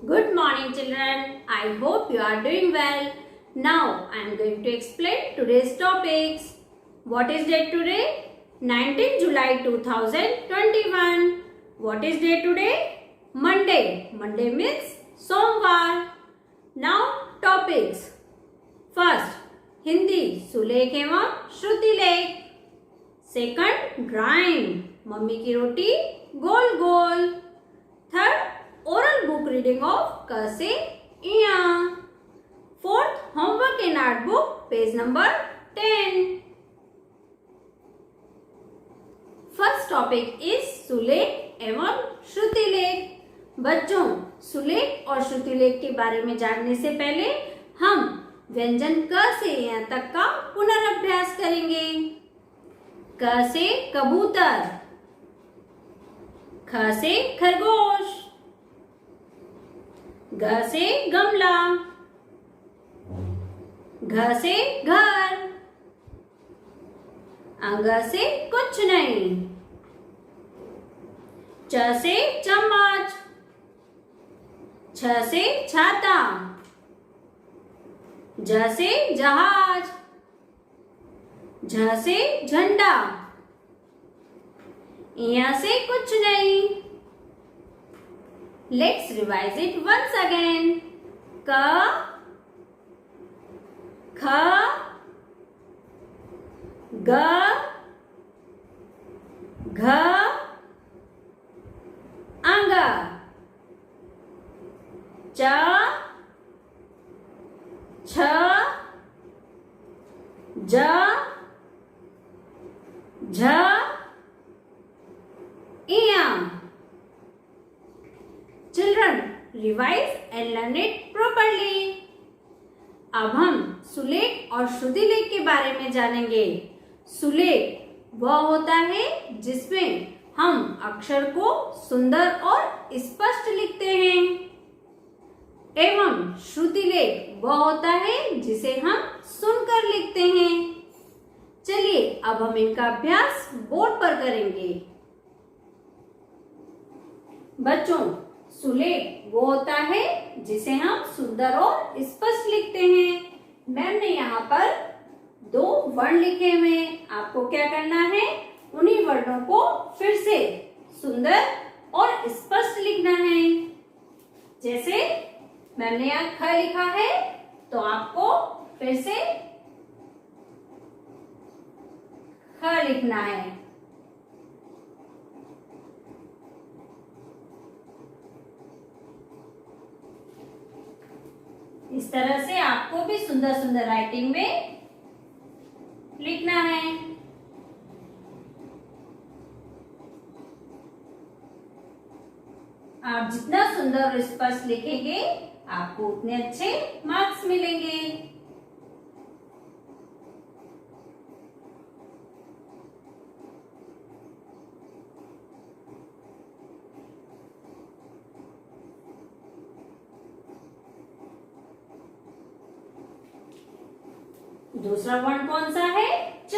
Good morning children. I hope you are doing well. Now I am going to explain today's topics. What is date today? 19 July 2021. What is day today? Monday. Monday means सोमवार. Now topics. First, Hindi सुलेख एवं श्रुतिलेख. Second, rhyme. Mummy की रोटी गोल गोल. Third, oral book reading of क से इया. Fourth, homework in art book page number 10. First topic is सुलेख एवं श्रुतिलेख. बच्चों, सुलेख और श्रुतिलेख के बारे में जानने से पहले हम व्यंजन क से इया तक का पुनर्अभ्यास करेंगे. क से कबूतर, ख से खरगोश, ग से गमला, घ से घर, अंग से कुछ नहीं, च से चम्मच, छ से छाता, ज से जहाज, झ से झंडा, इया से कुछ नहीं. Let's revise it once again. क, ख, ग, घ, अंग, च, छ, ज, झ, इया. Children, revise and learn it properly. अब हम सुलेख और श्रुतिलेख के बारे में जानेंगे. सुलेख वह होता है जिसमें हम अक्षर को सुंदर और स्पष्ट लिखते हैं, एवं श्रुतिलेख वह होता है जिसे हम सुनकर लिखते हैं. चलिए अब हम इनका अभ्यास बोर्ड पर करेंगे. बच्चों, सुलेख वो होता है जिसे हम सुंदर और स्पष्ट लिखते हैं. मैम ने यहाँ पर 2 वर्ण लिखे हुए हैं. आपको क्या करना है, उन्हीं वर्णों को फिर से सुंदर और स्पष्ट लिखना है. जैसे मैम ने यहाँ ख लिखा है तो आपको फिर से ख लिखना है. इस तरह से आपको भी सुंदर सुंदर राइटिंग में लिखना है. आप जितना सुंदर और स्पष्ट लिखेंगे आपको उतने अच्छे मार्क्स मिलेंगे. दूसरा वर्ण कौन सा है, च.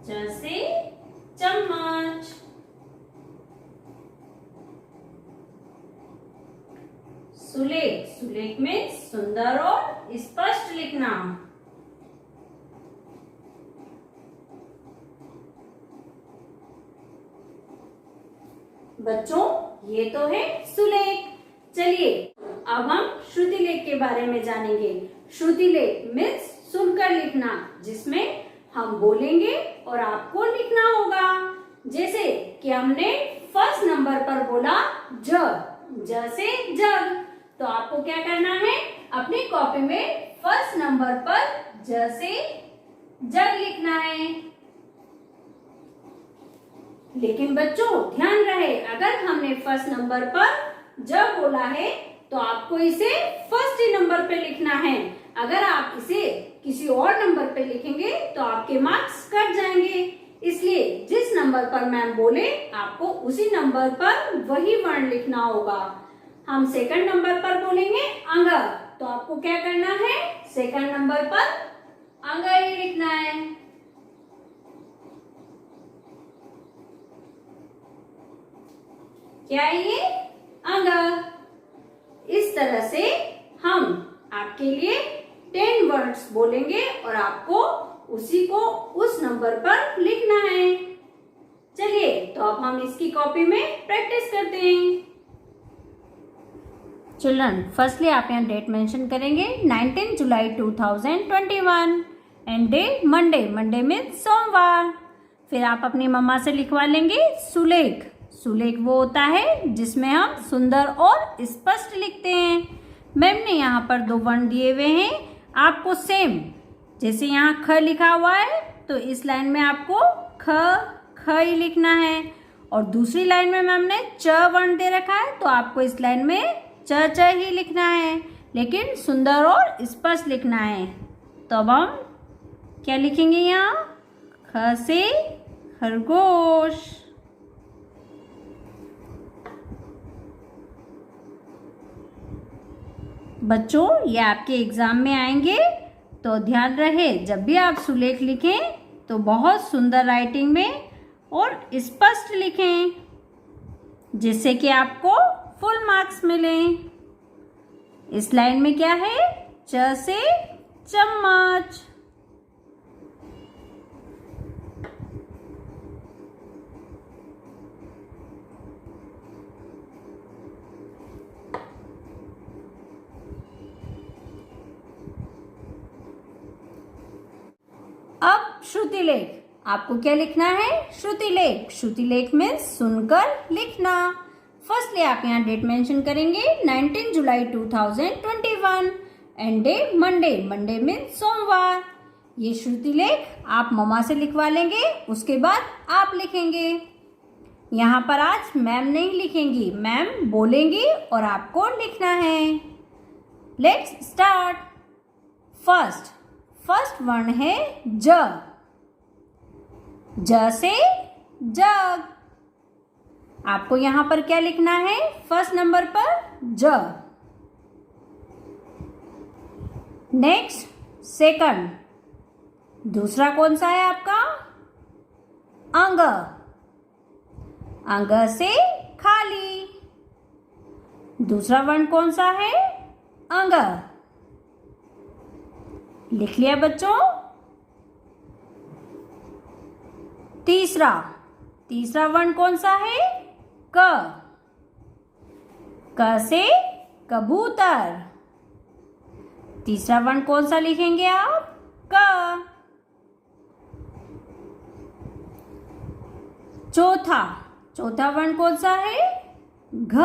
च से चम्मच. सुलेख, सुलेख में सुंदर और स्पष्ट लिखना. बच्चों, ये तो है सुलेख. चलिए अब हम श्रुतिलेख के बारे में जानेंगे. श्रुतिलेख मीन्स सुनकर लिखना, जिसमें हम बोलेंगे और आपको लिखना होगा. जैसे कि हमने फर्स्ट नंबर पर बोला ज से जग, तो आपको क्या करना है, अपनी कॉपी में फर्स्ट नंबर पर ज से जग लिखना है. लेकिन बच्चों ध्यान रहे, अगर हमने फर्स्ट नंबर पर जब बोला है तो आपको इसे फर्स्ट ही नंबर पे लिखना है. अगर आप इसे किसी और नंबर पे लिखेंगे तो आपके मार्क्स कट जाएंगे. इसलिए जिस नंबर पर मैम बोले आपको उसी नंबर पर वही वर्ण लिखना होगा. हम सेकंड नंबर पर बोलेंगे अंग, तो आपको क्या करना है, सेकंड नंबर पर अंग ही लिखना है। क्या है ये, अंग। इस तरह से हम आपके लिए 10 वर्ड्स बोलेंगे और आपको उसी को उस नंबर पर लिखना है। चलिए तो अब हम इसकी कॉपी में प्रैक्टिस करते हैं। चिल्ड्रन, फर्स्टली आप यहाँ डेट मेंशन करेंगे 19 जुलाई 2021 and day Monday, Monday means सोमवार। फिर आप अपनी मम्मा से लिखवा लेंगे सुलेख। सुलेख वो होता है जिसमें हम सुंदर और स्पष्ट लिखते हैं। मैम ने यहाँ पर 2 वर्ण दिए हुए हैं, आपको सेम जैसे यहाँ ख लिखा हुआ है तो इस लाइन में आपको ख ही लिखना है, और दूसरी लाइन में मैम ने च वर्ण दे रखा है तो आपको इस लाइन में च ही लिखना है, लेकिन सुंदर और स्पष्ट लिखना है। तो अब हम क्या लिखेंगे, यहाँ ख से खरगोश। बच्चों ये आपके एग्जाम में आएंगे तो ध्यान रहे, जब भी आप सुलेख लिखें तो बहुत सुंदर राइटिंग में और स्पष्ट लिखें, जिससे कि आपको फुल मार्क्स मिलें। इस लाइन में क्या है, च से चम्मच। अब श्रुतिलेख, आपको क्या लिखना है, श्रुतिलेख। श्रुतिलेख में सुनकर लिखना। फर्स्टली आप यहाँ डेट मेंशन करेंगे 19 जुलाई 2021 and day Monday, Monday means सोमवार। ये श्रुतिलेख आप मम्मा से लिखवा लेंगे, उसके बाद आप लिखेंगे। यहाँ पर आज मैम नहीं लिखेंगी, मैम बोलेंगी और आपको लिखना है। Let's start. फर्स्ट वर्ण है ज। ज से जग। आपको यहां पर क्या लिखना है, फर्स्ट नंबर पर ज। नेक्स्ट सेकंड, दूसरा कौन सा है आपका, अंग। अंग से खाली। दूसरा वर्ण कौन सा है, अंग। लिख लिया बच्चों। तीसरा वर्ण कौन सा है, क। क से कबूतर। तीसरा वर्ण कौन सा लिखेंगे आप, क। चौथा वर्ण कौन सा है, घ।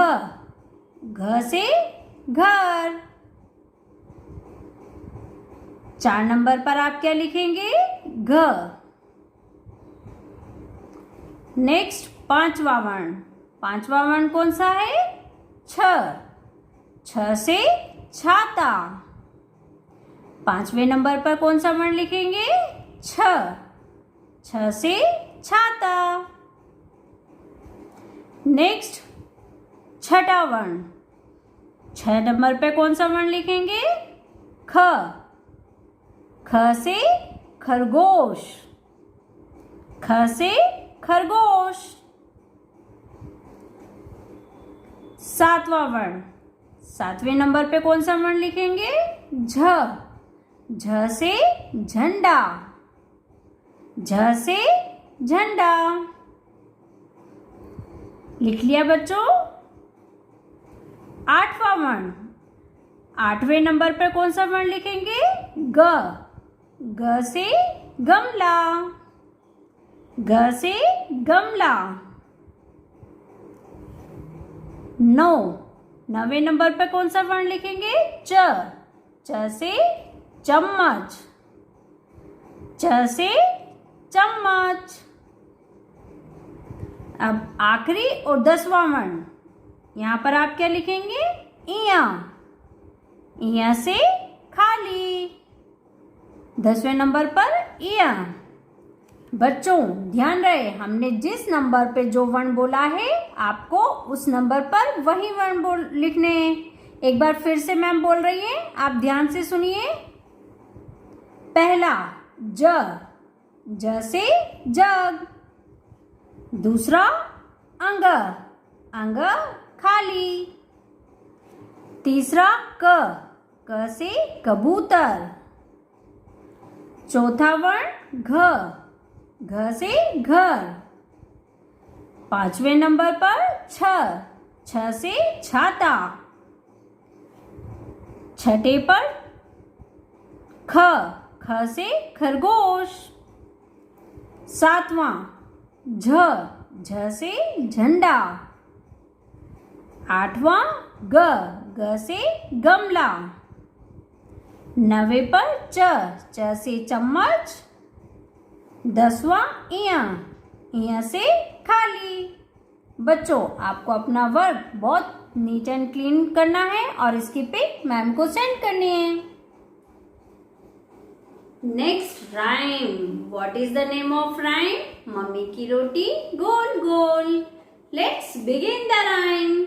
घ से घर। 4 नंबर पर आप क्या लिखेंगे, घ। नेक्स्ट पांचवा वर्ण कौन सा है, छ। छ से छाता। 5वें नंबर पर कौन सा वर्ण लिखेंगे, छ। छ से छाता। नेक्स्ट छठा वर्ण, 6 नंबर पे कौन सा वर्ण लिखेंगे, ख। ख से खरगोश। ख से खरगोश। 7वां वर्ण, 7वें नंबर पे कौन सा वर्ण लिखेंगे, झ। झ से झंडा। झ से झंडा। लिख लिया बच्चों। 8वां वर्ण, 8वें नंबर पे कौन सा वर्ण लिखेंगे, ग। ग से गमला। ग से गमला। 9वें नंबर पे कौन सा वर्ण लिखेंगे, च। च से चम्मच। च से चम्मच। अब आखिरी और 10वां वर्ण, यहां पर आप क्या लिखेंगे, इया। इया से खाली। 10वें नंबर पर इया। बच्चों ध्यान रहे, हमने जिस नंबर पे जो वर्ण बोला है आपको उस नंबर पर वही वर्ण लिखने हैं। एक बार फिर से मैम बोल रही है, आप ध्यान से सुनिए। पहला ज से जग। दूसरा अंग खाली। तीसरा क से कबूतर। चौथा वर्ण घ से घर। पांचवें नंबर पर छ से छाता। छठे पर ख से खरगोश। सातवां झ से झंडा। आठवां ग से गमला। नवे पर च से चम्मच। 10वां इया से खाली। बच्चों, आपको अपना वर्क बहुत नीट एंड क्लीन करना है और इसकी पिक मैम को सेंड करनी है। Next rhyme. What is the name of rhyme? Mummy की रोटी गोल गोल। Let's begin the rhyme.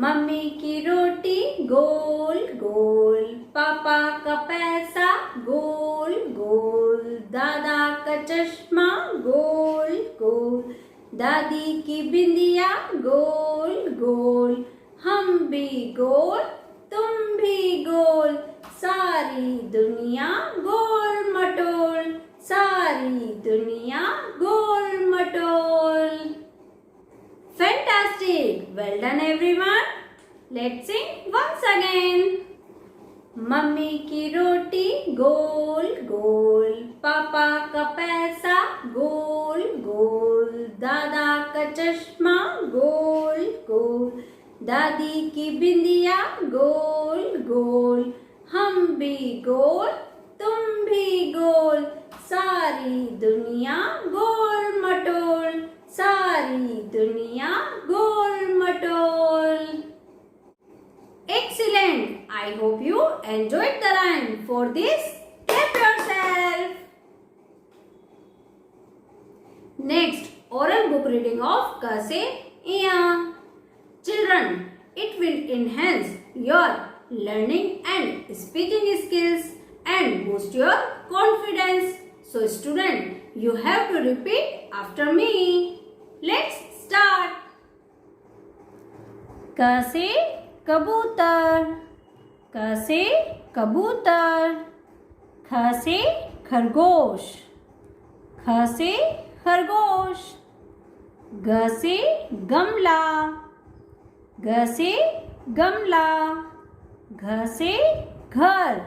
Mummy की रोटी गोल गोल, पापा का पैसा गोल गोल, दादा का चश्मा गोल गोल, दादी की बिंदिया गोल गोल, हम भी गोल तुम भी गोल, सारी दुनिया गोल मटोल, सारी दुनिया गोल मटोल। Fantastic! Well done everyone. Let's sing once again. Mummy की रोटी गोल गोल, पापा का पैसा गोल गोल, दादा का चश्मा गोल गोल, दादी की बिंदिया गोल गोल, हम भी गोल तुम भी गोल, सारी दुनिया गोल मटोल, सारी दुनिया गोल मटोल। Excellent! I hope you enjoyed the rhyme. For this, clap yourself. Next, oral book reading of Ka se Iya. Children, it will enhance your learning and speaking skills and boost your confidence. So, student, you have to repeat after me. Let's start. क से कबूतर, क से कबूतर, ख से खरगोश, ख से खरगोश, ग से गमला, ग से गमला, घ से घर,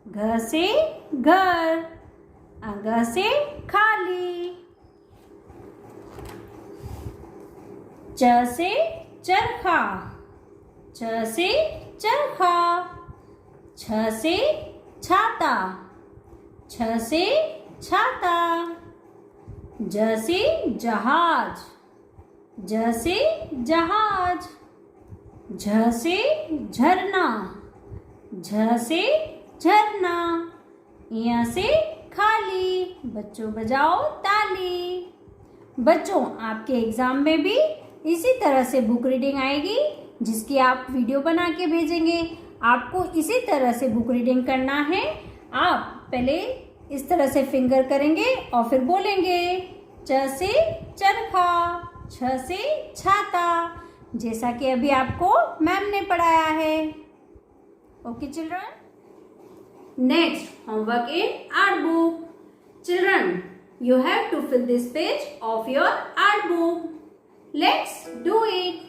घ से घर, अंग से खाली, च से चरखा, च से चरखा, छ से छाता, छ से छाता, ज से जहाज, ज से जहाज, झ से झरना, झ से झरना, य से खाली। बच्चों बजाओ ताली। बच्चों, आपके एग्जाम में भी इसी तरह से बुक रीडिंग आएगी जिसकी आप वीडियो बना के भेजेंगे। आपको इसी तरह से बुक रीडिंग करना है। आप पहले इस तरह से फिंगर करेंगे और फिर बोलेंगे च से चरखा, छ से छाता, जैसा कि अभी आपको मैम ने पढ़ाया है। Okay children. Next, homework in art book. Children, you have to fill this page of your art book. Let's do it.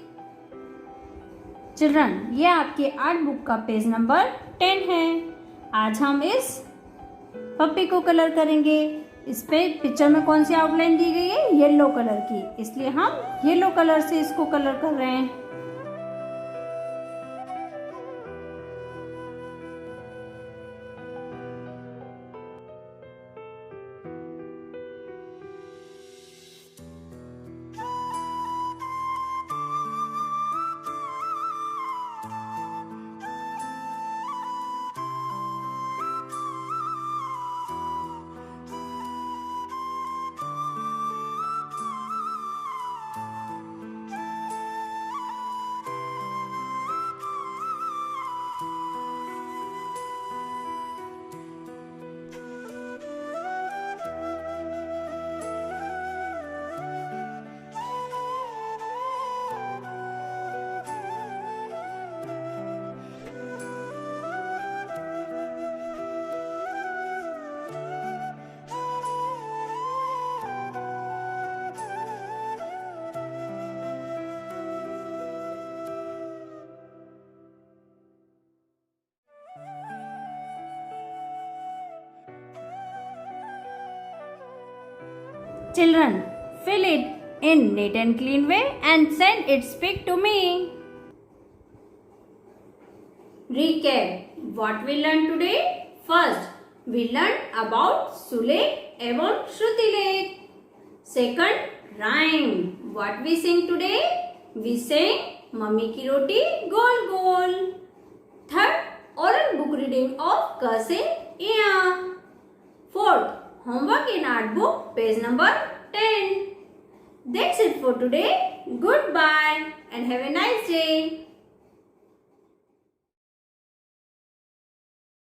Children, ये आपके आर्ट बुक का पेज नंबर 10 है। आज हम इस पप्पी को कलर करेंगे। इस पे पिक्चर में कौन सी आउटलाइन दी गई है? येलो कलर की, इसलिए हम येलो कलर से इसको कलर कर रहे हैं। Children, fill it in neat and clean way and send its pic to me. Recap what we learned today. First, we learned about Sulek and Shrutilek. Second, rhyme. What we sing today? We sing Mummy ki roti gol gol. Third, oral book reading of K se Iya. Fourth, homework in art book page number 10. That's it for today. Goodbye and have a nice day.